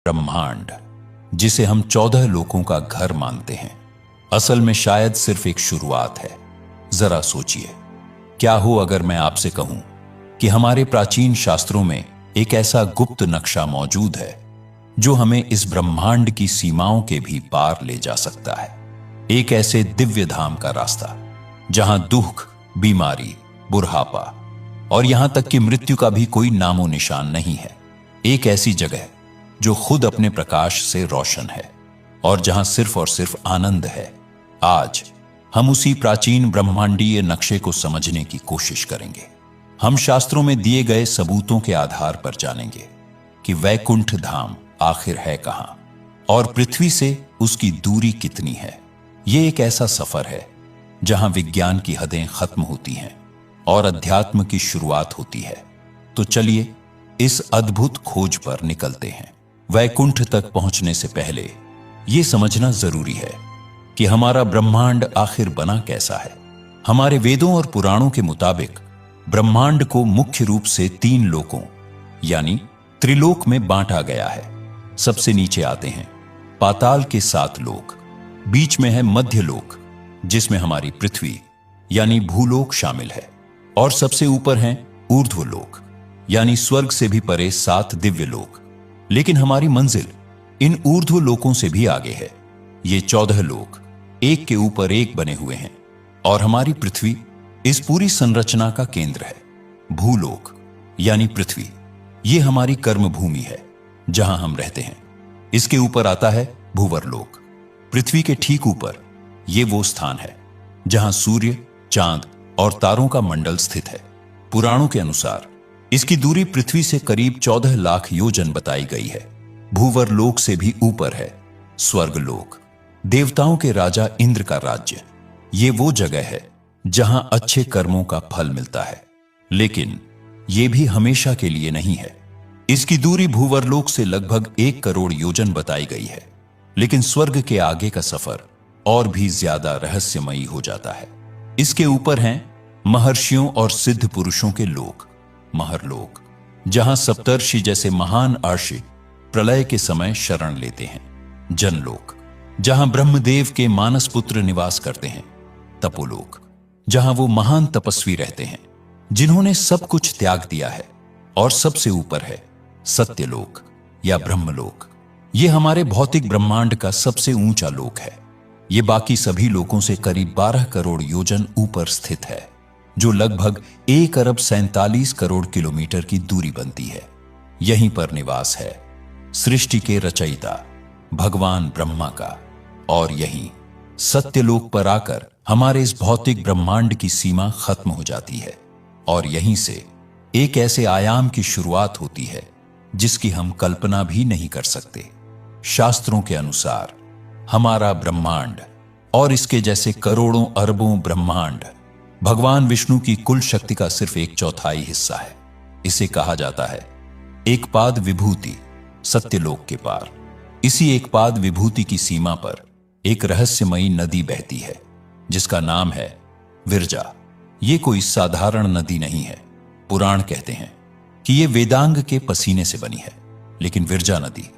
ब्रह्मांड, जिसे हम 14 लोकों का घर मानते हैं, असल में शायद सिर्फ एक शुरुआत है। जरा सोचिए, क्या हो अगर मैं आपसे कहूं कि हमारे प्राचीन शास्त्रों में एक ऐसा गुप्त नक्शा मौजूद है जो हमें इस ब्रह्मांड की सीमाओं के भी पार ले जा सकता है। एक ऐसे दिव्य धाम का रास्ता जहां दुख, बीमारी, बुढ़ापा और यहां तक कि मृत्यु का भी कोई नामो निशान नहीं है। एक ऐसी जगह जो खुद अपने प्रकाश से रोशन है और जहां सिर्फ और सिर्फ आनंद है। आज हम उसी प्राचीन ब्रह्मांडीय नक्शे को समझने की कोशिश करेंगे। हम शास्त्रों में दिए गए सबूतों के आधार पर जानेंगे कि वैकुंठ धाम आखिर है कहां और पृथ्वी से उसकी दूरी कितनी है। यह एक ऐसा सफर है जहां विज्ञान की हदें खत्म होती हैं और अध्यात्म की शुरुआत होती है। तो चलिए इस अद्भुत खोज पर निकलते हैं। वैकुंठ तक पहुंचने से पहले यह समझना जरूरी है कि हमारा ब्रह्मांड आखिर बना कैसा है। हमारे वेदों और पुराणों के मुताबिक ब्रह्मांड को मुख्य रूप से 3 लोकों यानी त्रिलोक में बांटा गया है। सबसे नीचे आते हैं पाताल के 7 लोक, बीच में है मध्य लोक जिसमें हमारी पृथ्वी यानी भूलोक शामिल है, और सबसे ऊपर हैं ऊर्ध्वलोक यानी स्वर्ग से भी परे 7 दिव्य लोक। लेकिन हमारी मंजिल इन ऊर्ध्व लोकों से भी आगे है। ये 14 लोक एक के ऊपर एक बने हुए हैं और हमारी पृथ्वी इस पूरी संरचना का केंद्र है। भूलोक यानी पृथ्वी, ये हमारी कर्म भूमि है जहां हम रहते हैं। इसके ऊपर आता है भूवरलोक। पृथ्वी के ठीक ऊपर ये वो स्थान है जहां सूर्य, चांद और तारों का मंडल स्थित है। पुराणों के अनुसार इसकी दूरी पृथ्वी से करीब 14 लाख योजन बताई गई है। भूवरलोक से भी ऊपर है स्वर्गलोक, देवताओं के राजा इंद्र का राज्य। ये वो जगह है जहां अच्छे कर्मों का फल मिलता है, लेकिन यह भी हमेशा के लिए नहीं है। इसकी दूरी भूवरलोक से लगभग 1 करोड़ योजन बताई गई है, लेकिन स्वर्ग के आगे का सफर और भी ज्यादा रहस्यमयी हो जाता है। इसके ऊपर हैं महर्षियों और सिद्ध पुरुषों के लोक, महरलोक, जहां सप्तर्षि जैसे महान अर्षि प्रलय के समय शरण लेते हैं। जनलोक, जहां ब्रह्मदेव के मानस पुत्र निवास करते हैं। तपोलोक, जहां वो महान तपस्वी रहते हैं जिन्होंने सब कुछ त्याग दिया है। और सबसे ऊपर है सत्यलोक या ब्रह्मलोक। यह हमारे भौतिक ब्रह्मांड का सबसे ऊंचा लोक है। यह बाकी सभी लोकों से करीब 12 करोड़ योजन ऊपर स्थित है, जो लगभग 1 अरब 47 करोड़ किलोमीटर की दूरी बनती है। यहीं पर निवास है सृष्टि के रचयिता भगवान ब्रह्मा का, और यहीं सत्यलोक पर आकर हमारे इस भौतिक ब्रह्मांड की सीमा खत्म हो जाती है और यहीं से एक ऐसे आयाम की शुरुआत होती है जिसकी हम कल्पना भी नहीं कर सकते। शास्त्रों के अनुसार हमारा ब्रह्मांड और इसके जैसे करोड़ों अरबों ब्रह्मांड भगवान विष्णु की कुल शक्ति का सिर्फ 1/4 हिस्सा है। इसे कहा जाता है एकपाद विभूति, सत्यलोक के पार। इसी एकपाद विभूति की सीमा पर एक रहस्यमयी नदी बहती है जिसका नाम है विरजा। ये कोई साधारण नदी नहीं है। पुराण कहते हैं कि यह वेदांग के पसीने से बनी है, लेकिन विरजा नदी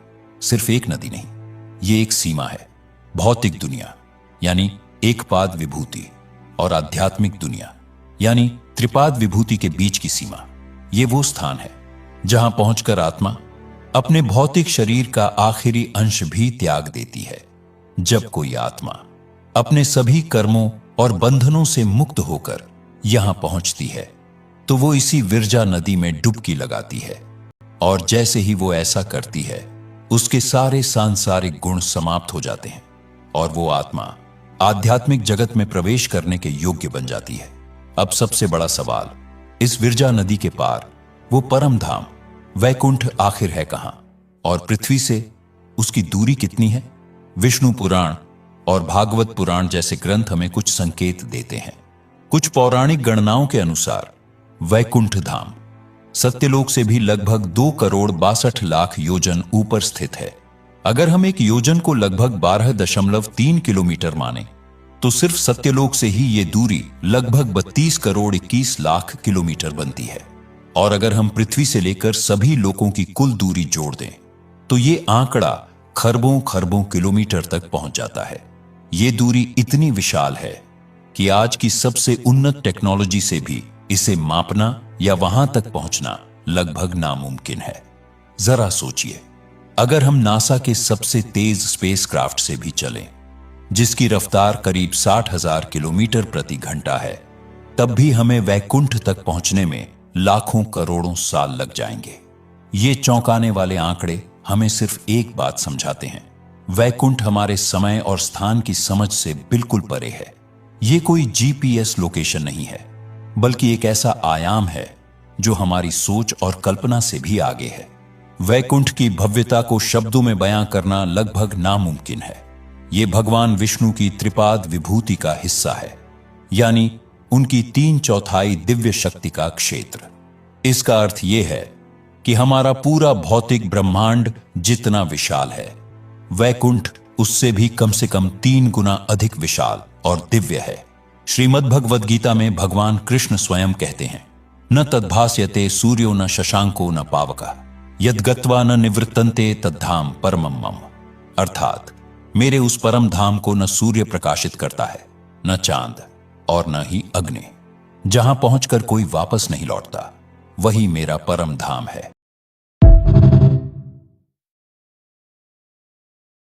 सिर्फ एक नदी नहीं, ये एक सीमा है। भौतिक दुनिया यानी एकपाद विभूति और आध्यात्मिक दुनिया यानी त्रिपाद विभूति के बीच की सीमा, यह वो स्थान है जहां पहुंचकर आत्मा अपने भौतिक शरीर का आखिरी अंश भी त्याग देती है। जब कोई आत्मा अपने सभी कर्मों और बंधनों से मुक्त होकर यहां पहुंचती है तो वो इसी विरजा नदी में डुबकी लगाती है, और जैसे ही वो ऐसा करती है उसके सारे सांसारिक गुण समाप्त हो जाते हैं और वो आत्मा आध्यात्मिक जगत में प्रवेश करने के योग्य बन जाती है। अब सबसे बड़ा सवाल, इस विरजा नदी के पार वो परम धाम वैकुंठ आखिर है कहां और पृथ्वी से उसकी दूरी कितनी है? विष्णु पुराण और भागवत पुराण जैसे ग्रंथ हमें कुछ संकेत देते हैं। कुछ पौराणिक गणनाओं के अनुसार वैकुंठ धाम सत्यलोक से भी लगभग 2 करोड़ 62 लाख योजन ऊपर स्थित है। अगर हम एक योजन को लगभग 12.3 किलोमीटर माने तो सिर्फ सत्यलोक से ही ये दूरी लगभग 32 करोड़ 21 लाख किलोमीटर बनती है। और अगर हम पृथ्वी से लेकर सभी लोकों की कुल दूरी जोड़ दें तो ये आंकड़ा खरबों खरबों किलोमीटर तक पहुंच जाता है। ये दूरी इतनी विशाल है कि आज की सबसे उन्नत टेक्नोलॉजी से भी इसे मापना या वहां तक पहुंचना लगभग नामुमकिन है। जरा सोचिए, अगर हम नासा के सबसे तेज स्पेसक्राफ्ट से भी चलें, जिसकी रफ्तार करीब 60,000 किलोमीटर प्रति घंटा है, तब भी हमें वैकुंठ तक पहुंचने में लाखों करोड़ों साल लग जाएंगे। ये चौंकाने वाले आंकड़े हमें सिर्फ एक बात समझाते हैं, वैकुंठ हमारे समय और स्थान की समझ से बिल्कुल परे है। ये कोई जीपीएस लोकेशन नहीं है, बल्कि एक ऐसा आयाम है जो हमारी सोच और कल्पना से भी आगे है। वैकुंठ की भव्यता को शब्दों में बयां करना लगभग नामुमकिन है। ये भगवान विष्णु की त्रिपाद विभूति का हिस्सा है, यानी उनकी 3/4 दिव्य शक्ति का क्षेत्र। इसका अर्थ यह है कि हमारा पूरा भौतिक ब्रह्मांड जितना विशाल है, वैकुंठ उससे भी कम से कम 3 गुना अधिक विशाल और दिव्य है। श्रीमद् भगवद गीता में भगवान कृष्ण स्वयं कहते हैं, न तद्भास्यते सूर्यो न शशांको न पावका यद्गत्वा न निवृत्तन्ते तद्धाम परमम मम। अर्थात मेरे उस परम धाम को न सूर्य प्रकाशित करता है, न चांद और न ही अग्नि। जहां पहुंचकर कोई वापस नहीं लौटता, वही मेरा परम धाम है।